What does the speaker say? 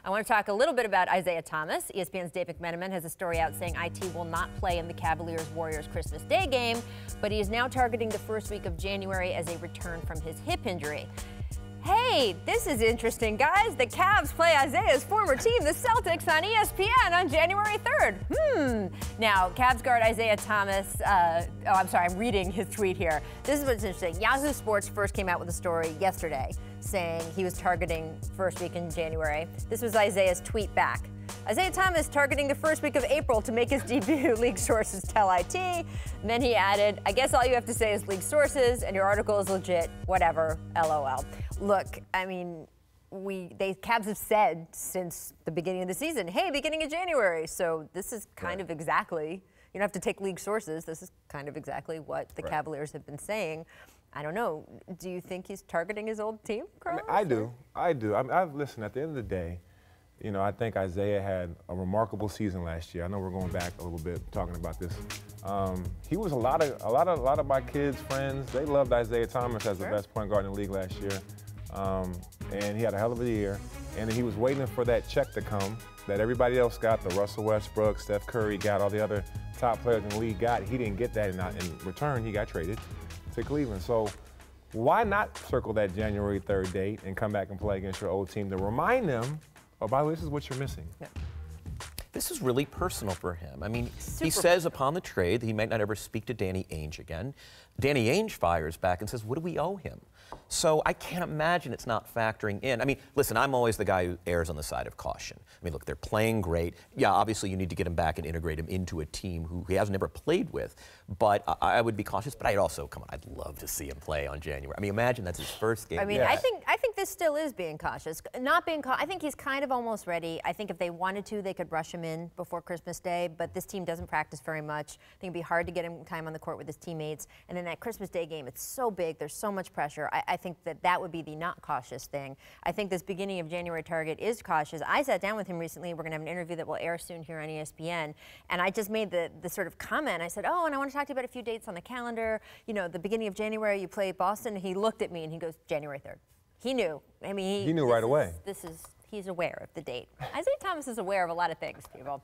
I want to talk a little bit about Isaiah Thomas. ESPN's Dave McMenamin has a story out saying IT will not play in the Cavaliers-Warriors Christmas Day game, but he is now targeting the first week of January as a return from his hip injury. Hey, this is interesting, guys. The Cavs play Isaiah's former team, the Celtics, on ESPN on January 3rd. Now, Cavs guard Isaiah Thomas, I'm reading his tweet here. This is what's interesting. Yahoo Sports first came out with a story yesterday saying he was targeting first week in January. This was Isaiah's tweet back. Isaiah Thomas targeting the first week of April to make his debut, league sources tell IT. And then he added, I guess all you have to say is league sources and your article is legit, whatever, LOL. Look, I mean, Cavs have said since the beginning of the season, hey, beginning of January. So this is kind of exactly, you don't have to take league sources. This is kind of exactly what the Cavaliers have been saying. I don't know. Do you think he's targeting his old team, Carlos? I do. I've listened. At the end of the day, you know, I think Isaiah had a remarkable season last year. I know we're going back a little bit talking about this. He was a lot of my kids' friends. They loved Isaiah Thomas as the best point guard in the league last year, and he had a hell of a year. And he was waiting for that check to come that everybody else got. The Russell Westbrook, Steph Curry got, all the other top players in the league got. He didn't get that, and in return, he got traded to Cleveland. So why not circle that January 3rd date and come back and play against your old team to remind them, oh, by the way, this is what you're missing. Yeah. This is really personal for him. I mean, he says upon the trade that he might not ever speak to Danny Ainge again. Danny Ainge fires back and says, what do we owe him? So I can't imagine it's not factoring in. I mean, listen, I'm always the guy who errs on the side of caution. I mean, look, they're playing great. Yeah, obviously you need to get him back and integrate him into a team who he hasn't ever played with. But I would be cautious. But I'd also, come on, I'd love to see him play on January. I mean, imagine that's his first game. I mean, I think this still is being cautious. Not being I think he's kind of almost ready. I think if they wanted to, they could rush him in before Christmas Day. But this team doesn't practice very much. I think it'd be hard to get him time on the court with his teammates. And then that Christmas Day game, it's so big. There's so much pressure. I think that would be the not cautious thing. I think this beginning of January target is cautious. I sat down with him recently. We're going to have an interview that will air soon here on ESPN. And I just made the sort of comment. I said, oh, and I want to talk to you about a few dates on the calendar. You know, the beginning of January, you play Boston. And he looked at me and he goes, January 3rd. He knew. I mean, he knew right away. He's aware of the date. Isaiah Thomas is aware of a lot of things, people.